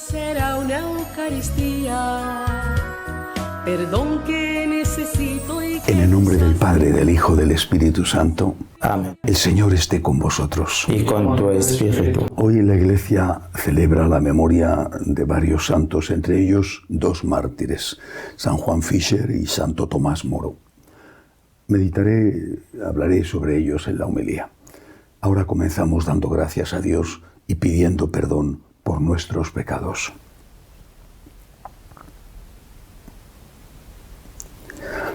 será una Eucaristía. Perdón que necesito y que En el nombre del Padre, del Hijo, del Espíritu Santo. Amén. El Señor esté con vosotros. Y con tu espíritu. Hoy la Iglesia celebra la memoria de varios santos, entre ellos 2 mártires, San Juan Fischer y Santo Tomás Moro. Hablaré sobre ellos en la homilía. Ahora comenzamos dando gracias a Dios y pidiendo perdón por nuestros pecados.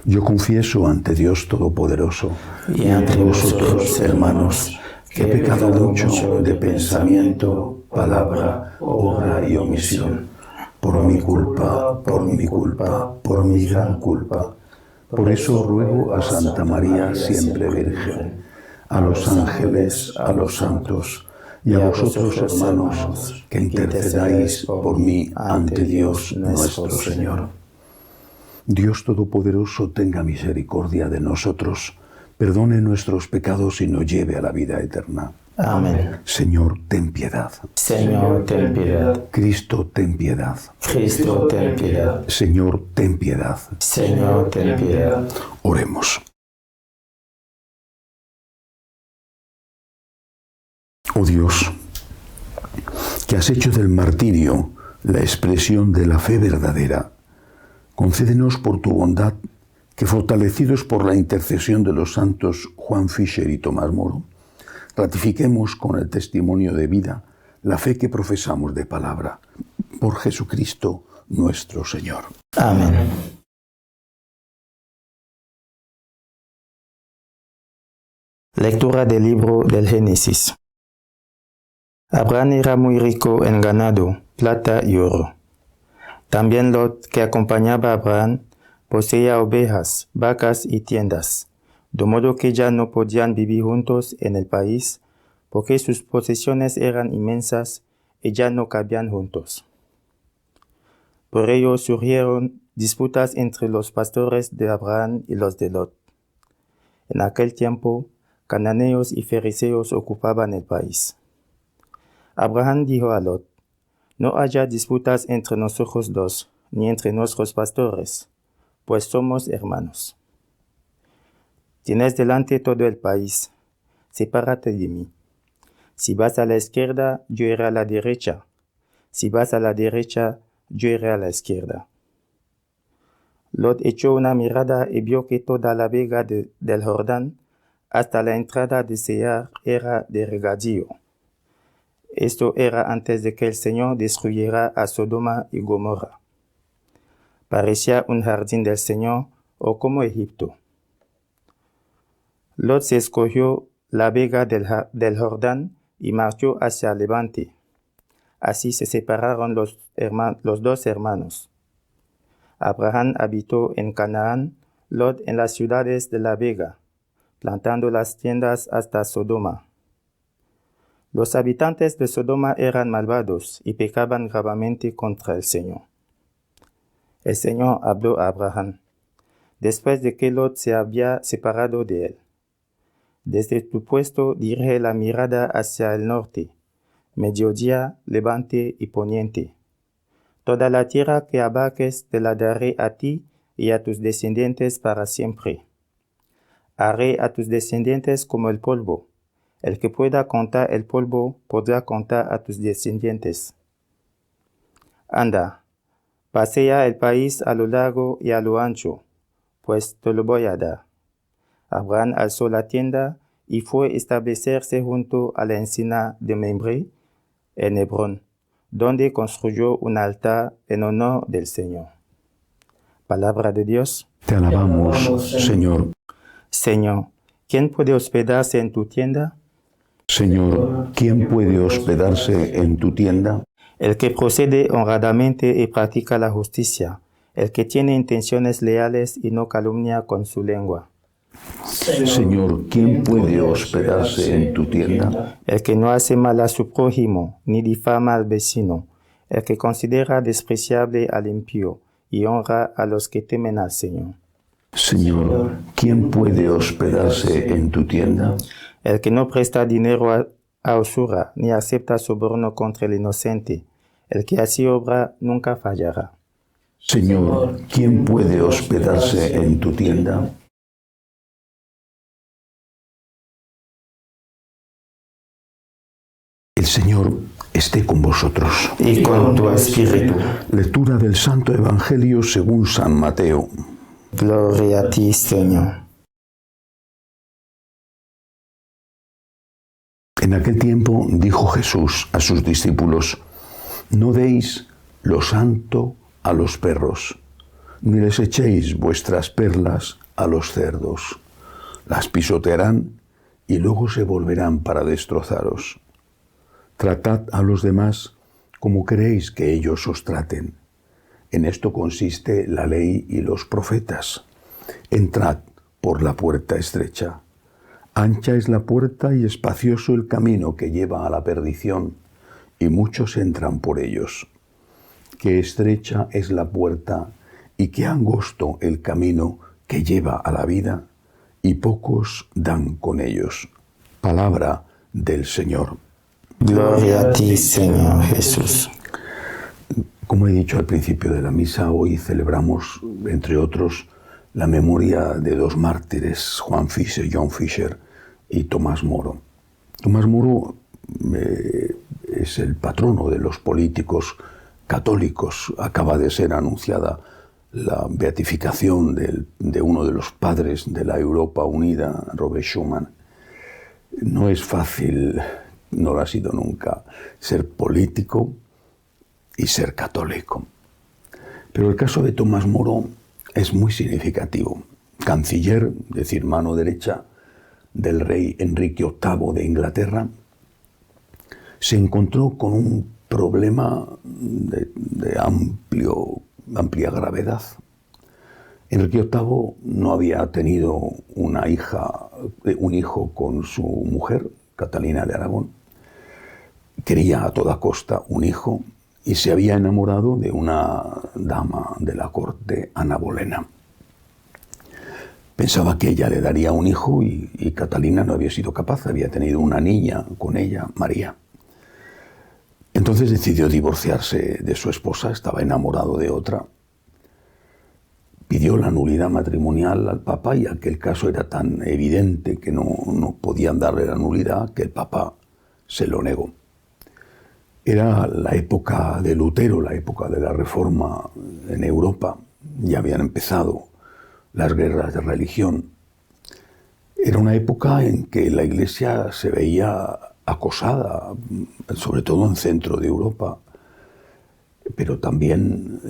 Yo confieso ante Dios Todopoderoso Y ante vosotros, hermanos, que he pecado mucho de pensamiento, palabra, obra y omisión, por mi culpa, por mi gran culpa. Por eso ruego a Santa María, siempre Virgen, a los ángeles, a los santos y a vosotros, hermanos, que intercedáis por mí ante Dios nuestro Señor. Dios Todopoderoso tenga misericordia de nosotros, perdone nuestros pecados y nos lleve a la vida eterna. Amén. Señor, ten piedad. Señor, ten piedad. Cristo, ten piedad. Cristo, ten piedad. Señor, ten piedad. Señor, ten piedad. Oremos. Oh Dios, que has hecho del martirio la expresión de la fe verdadera, concédenos por tu bondad que, fortalecidos por la intercesión de los santos Juan Fischer y Tomás Moro, ratifiquemos con el testimonio de vida la fe que profesamos de palabra. Por Jesucristo nuestro Señor. Amén. Lectura del libro del Génesis. Abraham era muy rico en ganado, plata y oro. También Lot, que acompañaba a Abraham, poseía ovejas, vacas y tiendas, de modo que ya no podían vivir juntos en el país, porque sus posesiones eran inmensas y ya no cabían juntos. Por ello surgieron disputas entre los pastores de Abraham y los de Lot. En aquel tiempo, cananeos y fereceos ocupaban el país. Abraham dijo a Lot: no haya disputas entre nosotros dos, ni entre nuestros pastores, pues somos hermanos. Tienes delante todo el país, sepárate de mí. Si vas a la izquierda, yo iré a la derecha. Si vas a la derecha, yo iré a la izquierda. Lot echó una mirada y vio que toda la vega del Jordán, hasta la entrada de Seir, era de regadío. Esto era antes de que el Señor destruyera a Sodoma y Gomorra. Parecía un jardín del Señor, o como Egipto. Lot se escogió la vega del Jordán y marchó hacia el levante. Así se separaron los 2 hermanos. Abraham habitó en Canaán, Lot en las ciudades de la vega, plantando las tiendas hasta Sodoma. Los habitantes de Sodoma eran malvados y pecaban gravemente contra el Señor. El Señor habló a Abraham, después de que Lot se había separado de él: desde tu puesto dirige la mirada hacia el norte, mediodía, levante y poniente. Toda la tierra que abarques te la daré a ti y a tus descendientes para siempre. Haré a tus descendientes como el polvo. El que pueda contar el polvo podrá contar a tus descendientes. Anda, pasea el país a lo largo y a lo ancho, pues te lo voy a dar. Abraham alzó la tienda y fue a establecerse junto a la encina de Mamre, en Hebrón, donde construyó un altar en honor del Señor. Palabra de Dios. Te alabamos, Señor. Señor, ¿quién puede hospedarse en tu tienda? Señor, ¿quién puede hospedarse en tu tienda? El que procede honradamente y practica la justicia, el que tiene intenciones leales y no calumnia con su lengua. Señor, ¿quién puede hospedarse en tu tienda? El que no hace mal a su prójimo, ni difama al vecino, el que considera despreciable al impío y honra a los que temen al Señor. Señor, ¿quién puede hospedarse en tu tienda? El que no presta dinero a usura, ni acepta soborno contra el inocente, El que así obra nunca fallará. Señor, ¿quién puede hospedarse en tu tienda? El Señor esté con vosotros. Y con tu espíritu. Lectura del Santo Evangelio según San Mateo. Gloria a ti, Señor. En aquel tiempo dijo Jesús a sus discípulos: no deis lo santo a los perros, ni les echéis vuestras perlas a los cerdos. Las pisotearán y luego se volverán para destrozaros. Tratad a los demás como queréis que ellos os traten. En esto consiste la ley y los profetas. Entrad por la puerta estrecha. Ancha es la puerta y espacioso el camino que lleva a la perdición, y muchos entran por ellos. Qué estrecha es la puerta y qué angosto el camino que lleva a la vida, y pocos dan con ellos. Palabra del Señor. Gloria a ti, Señor Jesús. Como he dicho al principio de la misa, hoy celebramos, entre otros, la memoria de dos mártires, John Fisher y Tomás Moro. Tomás Moro es el patrono de los políticos católicos. Acaba de ser anunciada la beatificación de uno de los padres de la Europa unida, Robert Schuman. No es fácil, no lo ha sido nunca, ser político y ser católico. Pero el caso de Tomás Moro es muy significativo. Canciller, es decir, mano derecha del rey Enrique VIII de Inglaterra, se encontró con un problema de amplia gravedad. Enrique VIII no había tenido un hijo con su mujer, Catalina de Aragón. Quería a toda costa un hijo y se había enamorado de una dama de la corte, Ana Bolena. Pensaba que ella le daría un hijo y Catalina no había sido capaz, había tenido una niña con ella, María. Entonces decidió divorciarse de su esposa, estaba enamorado de otra. Pidió la nulidad matrimonial al Papa y aquel caso era tan evidente que no podían darle la nulidad que el Papa se lo negó. Era la época de Lutero, la época de la Reforma en Europa. Ya habían empezado las guerras de religión. Era una época en que la Iglesia se veía acosada, sobre todo en centro de Europa. Pero también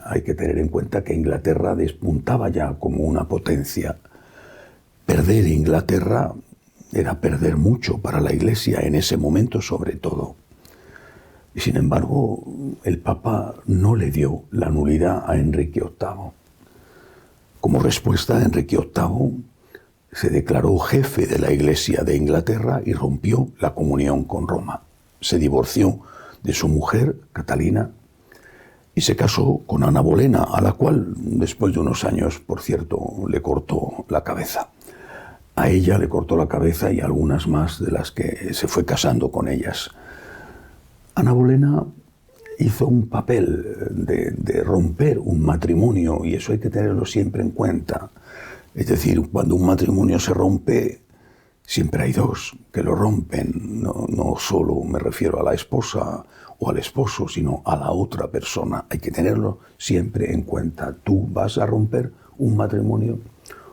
hay que tener en cuenta que Inglaterra despuntaba ya como una potencia. Perder Inglaterra era perder mucho para la Iglesia en ese momento, sobre todo. Y sin embargo, el Papa no le dio la nulidad a Enrique VIII. Como respuesta, Enrique VIII se declaró jefe de la Iglesia de Inglaterra y rompió la comunión con Roma. Se divorció de su mujer, Catalina, y se casó con Ana Bolena, a la cual, después de unos años, por cierto, le cortó la cabeza. A ella le cortó la cabeza y algunas más de las que se fue casando con ellas. Ana Bolena hizo un papel de romper un matrimonio, y eso hay que tenerlo siempre en cuenta. Es decir, cuando un matrimonio se rompe, siempre hay dos que lo rompen. No solo me refiero a la esposa o al esposo, sino a la otra persona. Hay que tenerlo siempre en cuenta. Tú vas a romper un matrimonio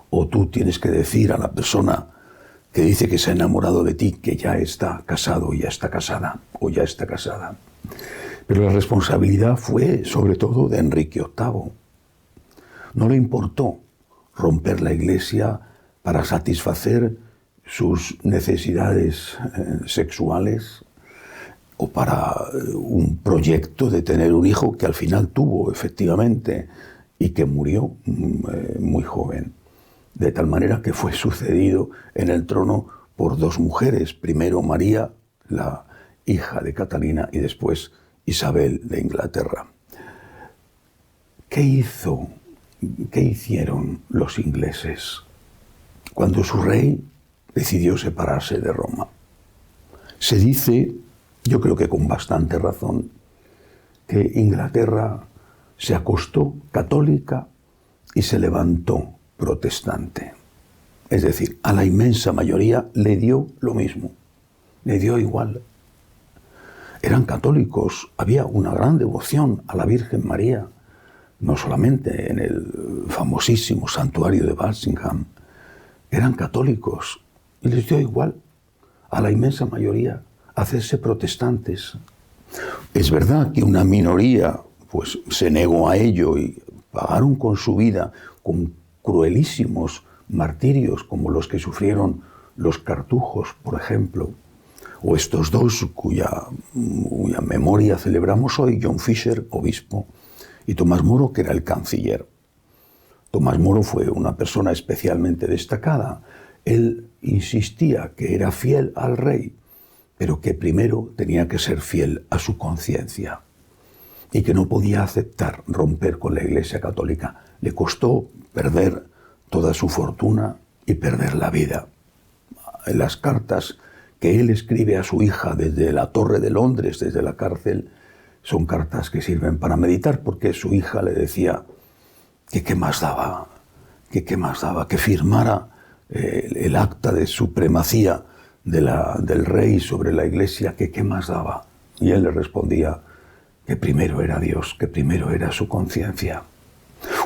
o tú tienes que decir a la persona que dice que se ha enamorado de ti que ya está casado, ya está casada o ya está casada. Pero la responsabilidad fue sobre todo de Enrique VIII. No le importó romper la Iglesia para satisfacer sus necesidades sexuales o para un proyecto de tener un hijo que al final tuvo efectivamente y que murió muy joven. De tal manera que fue sucedido en el trono por dos mujeres, primero María, la hija de Catalina, y después Isabel de Inglaterra. ¿Qué hicieron los ingleses cuando su rey decidió separarse de Roma? Se dice, yo creo que con bastante razón, que Inglaterra se acostó católica y se levantó protestante. Es decir, a la inmensa mayoría le dio lo mismo, le dio igual. Eran católicos, había una gran devoción a la Virgen María, no solamente en el famosísimo santuario de Walsingham, eran católicos y les dio igual a la inmensa mayoría hacerse protestantes. Es verdad que una minoría pues, se negó a ello y pagaron con su vida, con cruelísimos martirios como los que sufrieron los cartujos, por ejemplo, o estos dos cuya memoria celebramos hoy, John Fisher, obispo, y Tomás Moro, que era el canciller. Tomás Moro fue una persona especialmente destacada. Él insistía que era fiel al rey, pero que primero tenía que ser fiel a su conciencia y que no podía aceptar romper con la Iglesia Católica. Le costó perder toda su fortuna y perder la vida. En las cartas que él escribe a su hija desde la Torre de Londres, desde la cárcel, son cartas que sirven para meditar, porque su hija le decía que qué más daba, que firmara el acta de supremacía del rey sobre la Iglesia, que qué más daba. Y él le respondía que primero era Dios, que primero era su conciencia.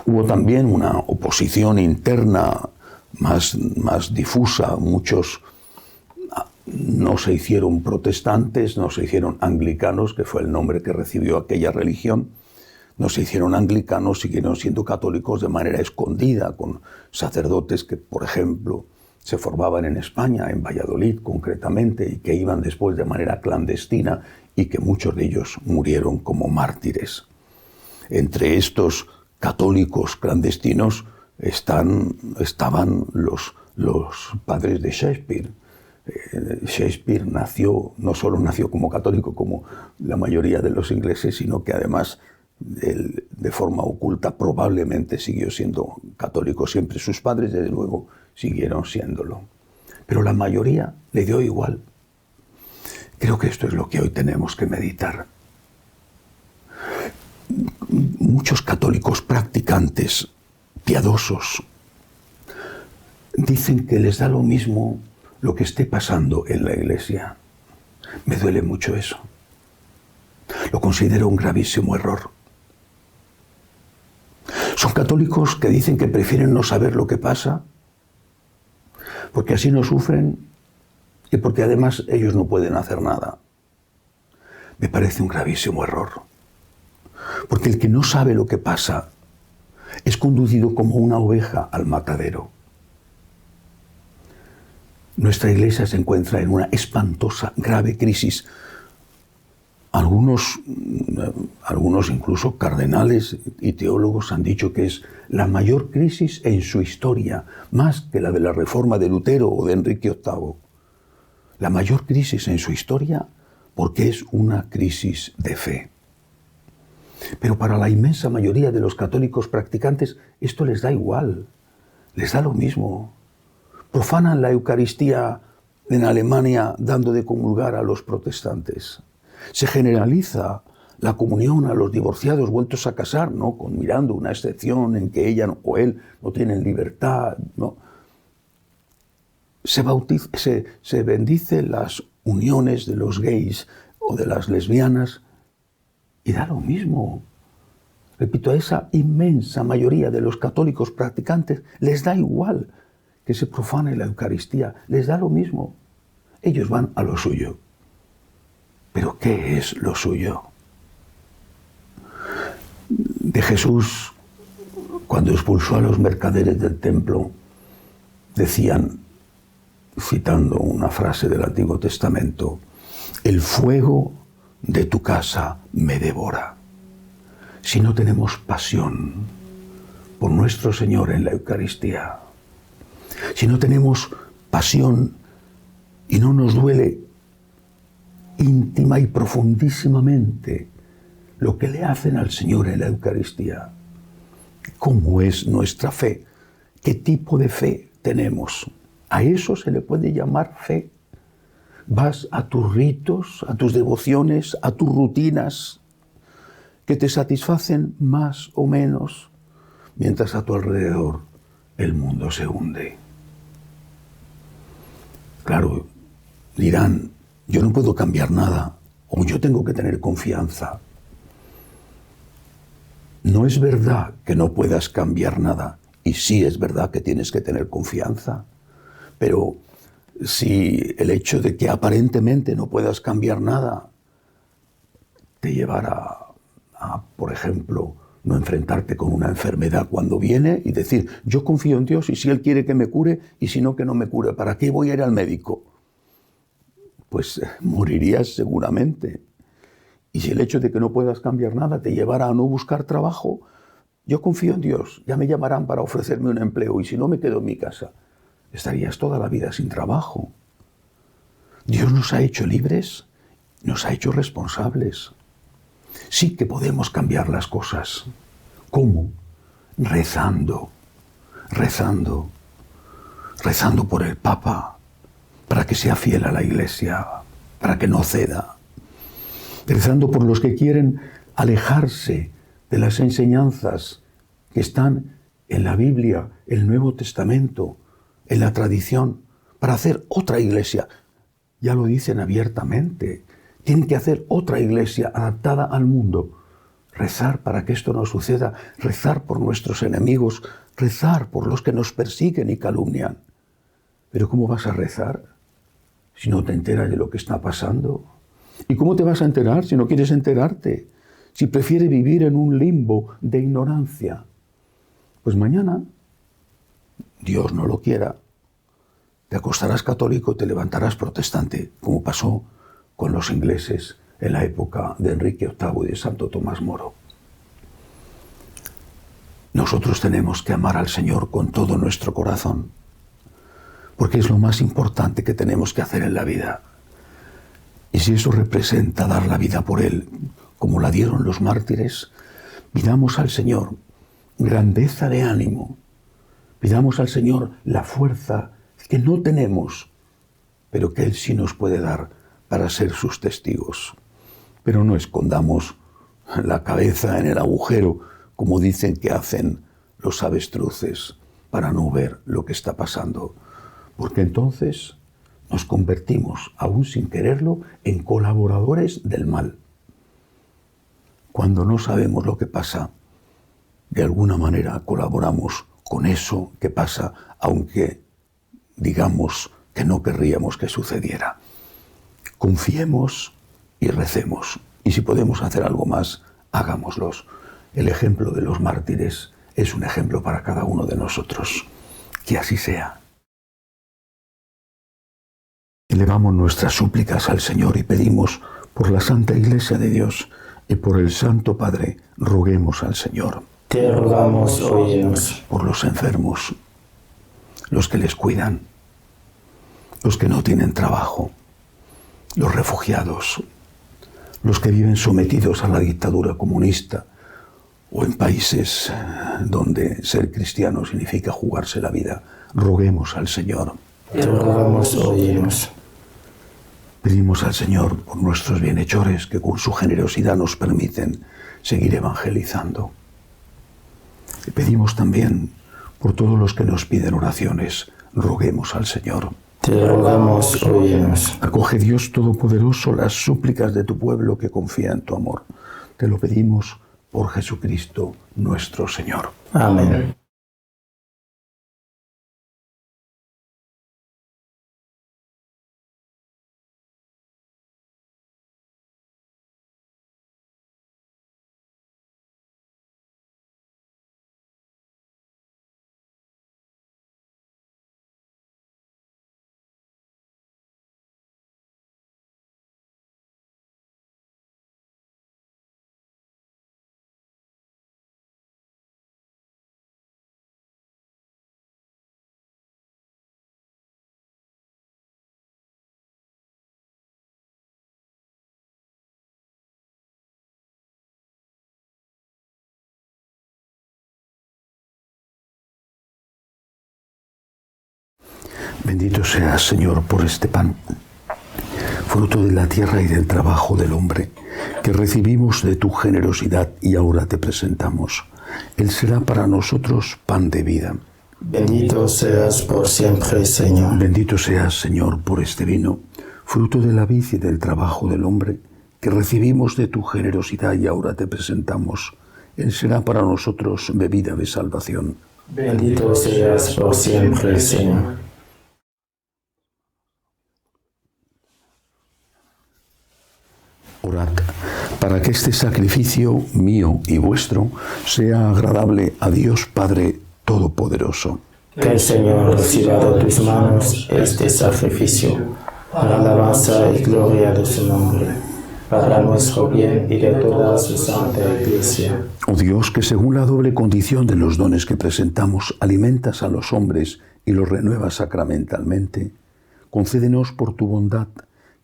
Hubo también una oposición interna más difusa. Muchos no se hicieron protestantes, no se hicieron anglicanos, que fue el nombre que recibió aquella religión. No se hicieron anglicanos, siguieron siendo católicos de manera escondida, con sacerdotes que, por ejemplo, se formaban en España, en Valladolid concretamente, y que iban después de manera clandestina y que muchos de ellos murieron como mártires. Entre estos católicos clandestinos estaban los padres de Shakespeare. Shakespeare no solo nació como católico como la mayoría de los ingleses, sino que además él, de forma oculta, probablemente siguió siendo católico siempre. Sus padres, desde luego, siguieron siéndolo. Pero la mayoría le dio igual. Creo que esto es lo que hoy tenemos que meditar. Muchos católicos practicantes, piadosos, dicen que les da lo mismo lo que esté pasando en la Iglesia. Me duele mucho eso. Lo considero un gravísimo error. Son católicos que dicen que prefieren no saber lo que pasa, porque así no sufren y porque además ellos no pueden hacer nada. Me parece un gravísimo error. Porque el que no sabe lo que pasa es conducido como una oveja al matadero. Nuestra Iglesia se encuentra en una espantosa, grave crisis. Algunos incluso cardenales y teólogos han dicho que es la mayor crisis en su historia, más que la de la Reforma de Lutero o de Enrique VIII. La mayor crisis en su historia porque es una crisis de fe. Pero para la inmensa mayoría de los católicos practicantes esto les da igual, les da lo mismo. Profanan la Eucaristía en Alemania dando de comulgar a los protestantes. Se generaliza la comunión a los divorciados vueltos a casar, ¿no? Mirando una excepción en que ella o él no tienen libertad, ¿no? Se bendice las uniones de los gays o de las lesbianas y da lo mismo. Repito, a esa inmensa mayoría de los católicos practicantes les da igual que se profane la Eucaristía, les da lo mismo. Ellos van a lo suyo. ¿Pero qué es lo suyo? De Jesús, cuando expulsó a los mercaderes del templo, decían, citando una frase del Antiguo Testamento, el fuego de tu casa me devora. Si no tenemos pasión por nuestro Señor en la Eucaristía, si no tenemos pasión y no nos duele íntima y profundísimamente lo que le hacen al Señor en la Eucaristía, ¿cómo es nuestra fe? ¿Qué tipo de fe tenemos? A eso se le puede llamar fe. Vas a tus ritos, a tus devociones, a tus rutinas que te satisfacen más o menos, mientras a tu alrededor el mundo se hunde. Claro, dirán, yo no puedo cambiar nada, o yo tengo que tener confianza. No es verdad que no puedas cambiar nada, y sí es verdad que tienes que tener confianza, pero si el hecho de que aparentemente no puedas cambiar nada te llevara a, por ejemplo, no enfrentarte con una enfermedad cuando viene y decir, yo confío en Dios y si Él quiere que me cure y si no que no me cure, ¿para qué voy a ir al médico? Pues morirías seguramente. Y si el hecho de que no puedas cambiar nada te llevara a no buscar trabajo, yo confío en Dios, ya me llamarán para ofrecerme un empleo y si no me quedo en mi casa, estarías toda la vida sin trabajo. Dios nos ha hecho libres, nos ha hecho responsables. Sí que podemos cambiar las cosas. ¿Cómo? Rezando por el Papa, para que sea fiel a la Iglesia, para que no ceda. Rezando por los que quieren alejarse de las enseñanzas que están en la Biblia, el Nuevo Testamento, en la tradición, para hacer otra iglesia. Ya lo dicen abiertamente. Tienen que hacer otra iglesia adaptada al mundo. Rezar para que esto no suceda, rezar por nuestros enemigos, rezar por los que nos persiguen y calumnian. Pero ¿cómo vas a rezar si no te enteras de lo que está pasando? ¿Y cómo te vas a enterar si no quieres enterarte? Si prefieres vivir en un limbo de ignorancia. Pues mañana, Dios no lo quiera, te acostarás católico y te levantarás protestante, como pasó con los ingleses en la época de Enrique VIII y de Santo Tomás Moro. Nosotros tenemos que amar al Señor con todo nuestro corazón, porque es lo más importante que tenemos que hacer en la vida. Y si eso representa dar la vida por Él, como la dieron los mártires, pidamos al Señor grandeza de ánimo, pidamos al Señor la fuerza que no tenemos, pero que Él sí nos puede dar para ser sus testigos. Pero no escondamos la cabeza en el agujero, como dicen que hacen los avestruces, para no ver lo que está pasando, porque entonces nos convertimos, aún sin quererlo, en colaboradores del mal. Cuando no sabemos lo que pasa, de alguna manera colaboramos con eso que pasa, aunque digamos que no querríamos que sucediera. Confiemos y recemos. Y si podemos hacer algo más, hagámoslo. El ejemplo de los mártires es un ejemplo para cada uno de nosotros. Que así sea. Elevamos nuestras súplicas al Señor y pedimos por la Santa Iglesia de Dios y por el Santo Padre, roguemos al Señor. Te rogamos, óyenos. Por los enfermos, los que les cuidan, los que no tienen trabajo, los refugiados, los que viven sometidos a la dictadura comunista o en países donde ser cristiano significa jugarse la vida. Roguemos al Señor. Te rogamos, óyenos. Pedimos al Señor por nuestros bienhechores que con su generosidad nos permiten seguir evangelizando. Y pedimos también por todos los que nos piden oraciones. Roguemos al Señor. Te rogamos, óyenos. Acoge, Dios Todopoderoso, las súplicas de tu pueblo que confía en tu amor. Te lo pedimos por Jesucristo nuestro Señor. Amén. Bendito seas, Señor, por este pan. fruto de la tierra y del trabajo del hombre, que recibimos de tu generosidad y ahora te presentamos. Él será para nosotros pan de vida. Bendito seas por siempre, Señor. Bendito seas, Señor, por este vino, fruto de la vid y del trabajo del hombre, que recibimos de tu generosidad y ahora te presentamos. Él será para nosotros bebida de salvación. Bendito seas por siempre, Señor. Orad para que este sacrificio mío y vuestro sea agradable a Dios Padre Todopoderoso. Que el Señor reciba de tus manos este sacrificio, para alabanza y gloria de su nombre, para nuestro bien y de toda su santa Iglesia. Oh Dios, que según la doble condición de los dones que presentamos, alimentas a los hombres y los renuevas sacramentalmente, concédenos por tu bondad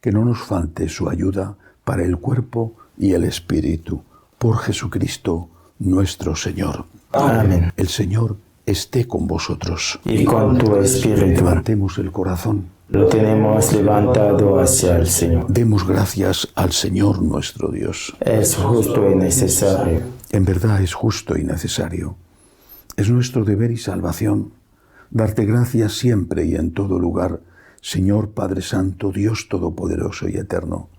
que no nos falte su ayuda para el cuerpo y el espíritu, por Jesucristo nuestro Señor. Amén. El Señor esté con vosotros. Y con tu espíritu. Levantemos el corazón. Lo tenemos levantado hacia el Señor. Demos gracias al Señor nuestro Dios. Es justo y necesario. En verdad es justo y necesario. Es nuestro deber y salvación darte gracias siempre y en todo lugar, Señor Padre Santo, Dios Todopoderoso y Eterno,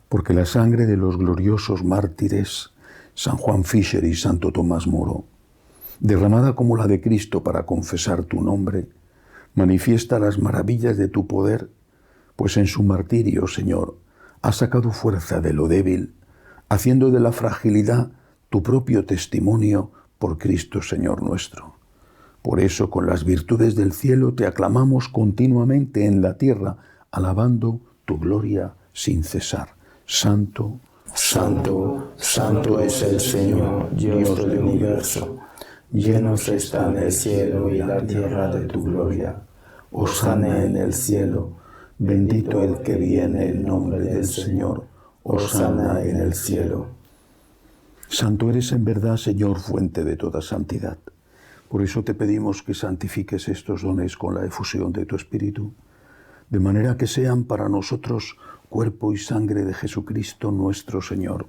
porque la sangre de los gloriosos mártires San Juan Fischer y Santo Tomás Moro, derramada como la de Cristo para confesar tu nombre, manifiesta las maravillas de tu poder, pues en su martirio, Señor, has sacado fuerza de lo débil, haciendo de la fragilidad tu propio testimonio por Cristo Señor nuestro. Por eso, con las virtudes del cielo, te aclamamos continuamente en la tierra, alabando tu gloria sin cesar. Santo, santo, santo es el Señor, Dios del universo. Llenos están el cielo y la tierra de tu gloria. Hosana en el cielo, bendito el que viene en nombre del Señor. Hosana en el cielo. Santo eres en verdad, Señor, fuente de toda santidad. Por eso te pedimos que santifiques estos dones con la efusión de tu Espíritu, de manera que sean para nosotros cuerpo y sangre de Jesucristo nuestro Señor,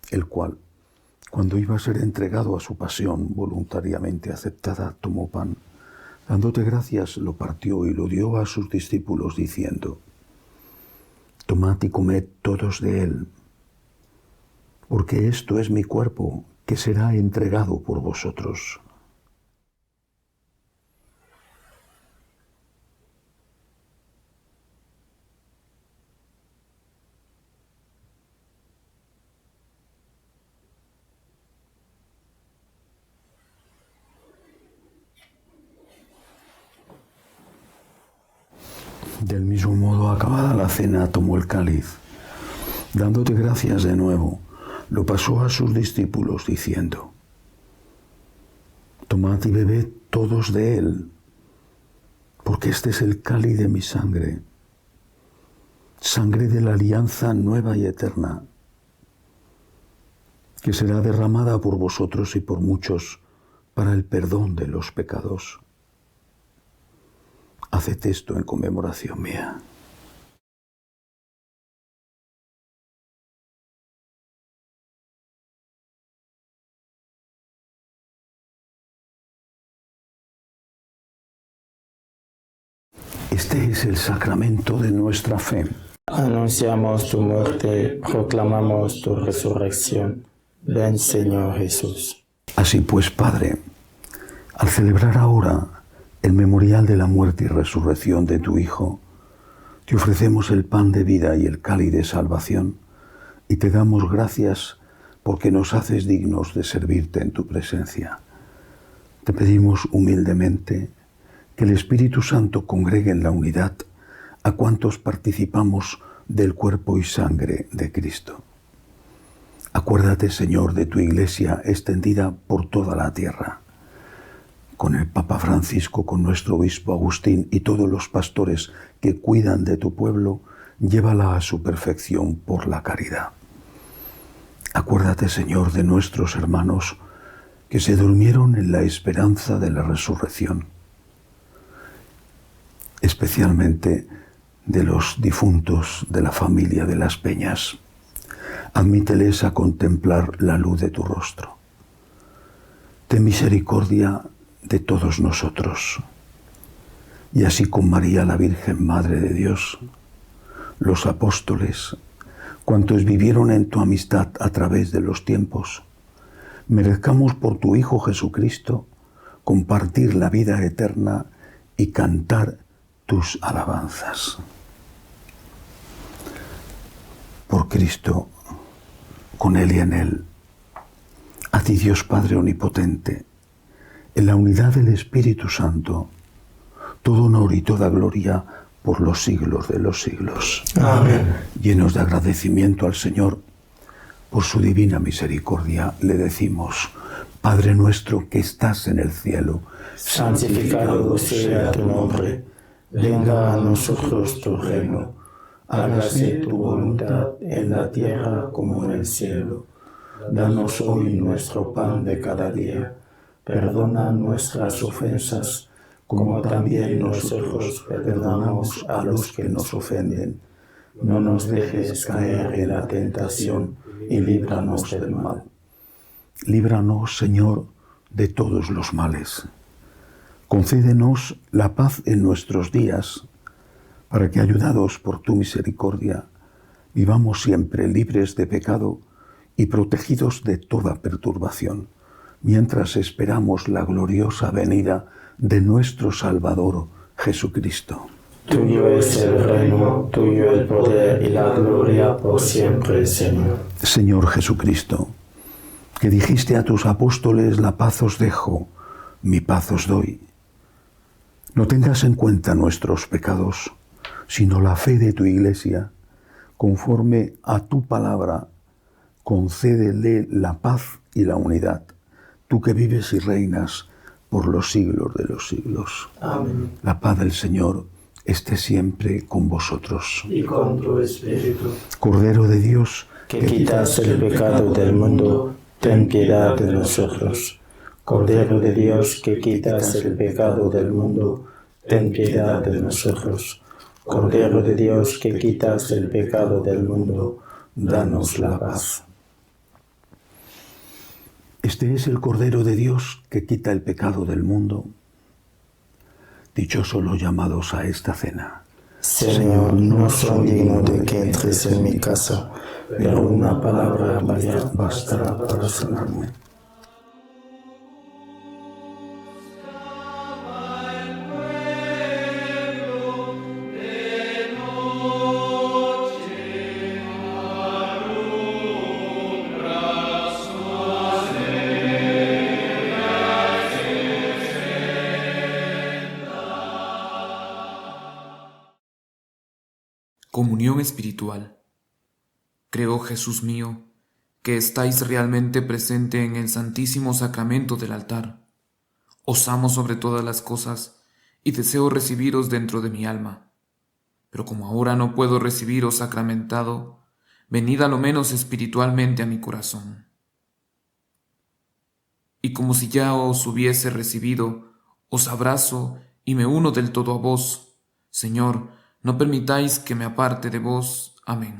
el cual, cuando iba a ser entregado a su pasión voluntariamente aceptada, tomó pan. Dándote gracias, lo partió y lo dio a sus discípulos, diciendo: Tomad y comed todos de él, porque esto es mi cuerpo, que será entregado por vosotros. Del mismo modo, acabada la cena, tomó el cáliz. Dándote gracias de nuevo, lo pasó a sus discípulos, diciendo: Tomad y bebed todos de él, porque este es el cáliz de mi sangre, sangre de la alianza nueva y eterna, que será derramada por vosotros y por muchos para el perdón de los pecados. Haced esto en conmemoración mía. Este es el sacramento de nuestra fe. Anunciamos tu muerte, proclamamos tu resurrección. Ven, Señor Jesús. Así pues, Padre, al celebrar ahora el memorial de la muerte y resurrección de tu Hijo, te ofrecemos el pan de vida y el cáliz de salvación, y te damos gracias porque nos haces dignos de servirte en tu presencia. Te pedimos humildemente que el Espíritu Santo congregue en la unidad a cuantos participamos del cuerpo y sangre de Cristo. Acuérdate, Señor, de tu Iglesia extendida por toda la tierra, con el Papa Francisco, con nuestro obispo Agustín y todos los pastores que cuidan de tu pueblo, llévala a su perfección por la caridad. Acuérdate, Señor, de nuestros hermanos que se durmieron en la esperanza de la resurrección, especialmente de los difuntos de la familia de las Peñas. Admíteles a contemplar la luz de tu rostro. Ten misericordia de todos nosotros. Y así con María, la Virgen Madre de Dios, los apóstoles, cuantos vivieron en tu amistad a través de los tiempos, merezcamos por tu Hijo Jesucristo compartir la vida eterna y cantar tus alabanzas. Por Cristo, con Él y en Él, a ti Dios Padre Omnipotente, en la unidad del Espíritu Santo, todo honor y toda gloria por los siglos de los siglos. Amén. Llenos de agradecimiento al Señor por su divina misericordia, le decimos: Padre nuestro que estás en el cielo, Santificado sea tu nombre. Venga a nosotros tu reino. Hágase tu voluntad en la tierra como en el cielo. Danos hoy nuestro pan de cada día. Perdona nuestras ofensas, como también nosotros perdonamos a los que nos ofenden. No nos dejes caer en la tentación y líbranos del mal. líbranos, Señor, de todos los males. Concédenos la paz en nuestros días, para que, ayudados por tu misericordia, vivamos siempre libres de pecado y protegidos de toda perturbación, mientras esperamos la gloriosa venida de nuestro Salvador, Jesucristo. Tuyo es el reino, tuyo el poder y la gloria por siempre, Señor. Señor Jesucristo, que dijiste a tus apóstoles: la paz os dejo, mi paz os doy. No tengas en cuenta nuestros pecados, sino la fe de tu Iglesia. Conforme a tu palabra, concédele la paz y la unidad, tú que vives y reinas por los siglos de los siglos. Amén. La paz del Señor esté siempre con vosotros. Y con tu espíritu. Cordero de Dios, Que quitas el pecado del mundo, ten piedad de nosotros. Cordero de Dios, que quitas el pecado del mundo, ten piedad de nosotros. Cordero de Dios, que quitas el pecado del mundo, danos la paz. este es el Cordero de Dios que quita el pecado del mundo. Dichosos los llamados a esta cena. Señor, no soy digno de que entres en mi casa, pero una palabra bastará para sanarme. Comunión espiritual. Creo, Jesús mío, que estáis realmente presente en el Santísimo Sacramento del altar. Os amo sobre todas las cosas y deseo recibiros dentro de mi alma. Pero como ahora no puedo recibiros sacramentado, venid a lo menos espiritualmente a mi corazón. Y como si ya os hubiese recibido, os abrazo y me uno del todo a vos. Señor, no permitáis que me aparte de vos. Amén.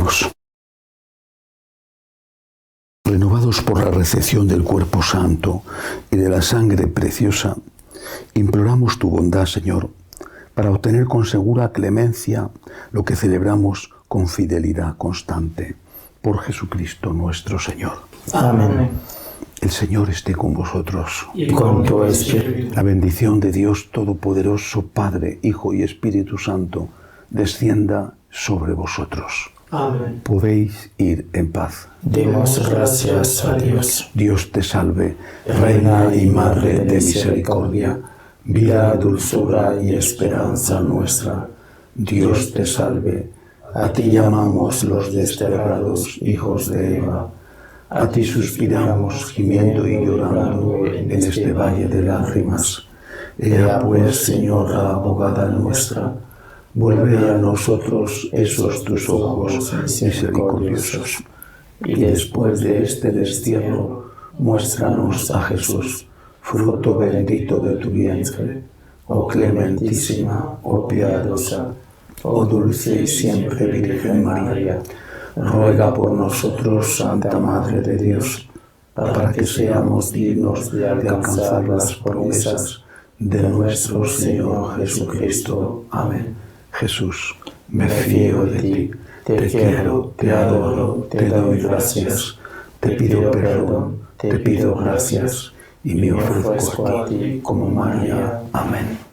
Oremos. Renovados por la recepción del cuerpo santo y de la sangre preciosa, imploramos tu bondad, Señor, para obtener con segura clemencia lo que celebramos con fidelidad constante. Por Jesucristo nuestro Señor. Amén. El Señor esté con vosotros. Y con tu espíritu. La bendición de Dios Todopoderoso, Padre, Hijo y Espíritu Santo, descienda sobre vosotros. Amén. Podéis ir en paz. Demos gracias a Dios. Dios te salve, Reina y Madre de misericordia, vida, dulzura y esperanza nuestra. Dios te salve, a ti llamamos los desterrados hijos de Eva. A ti suspiramos, gimiendo y llorando en este valle de lágrimas. Ea pues, Señora abogada nuestra, vuelve a nosotros esos tus ojos misericordiosos, y después de este destierro, muéstranos a Jesús, fruto bendito de tu vientre. Oh clementísima, oh piadosa, oh dulce y siempre Virgen María, ruega por nosotros, Santa Madre de Dios, para que seamos dignos de alcanzar las promesas de nuestro Señor Jesucristo. Amén. Jesús, me fío de ti, te quiero, te adoro, te doy gracias, te pido perdón, te pido gracias y me ofrezco a ti como María. Amén.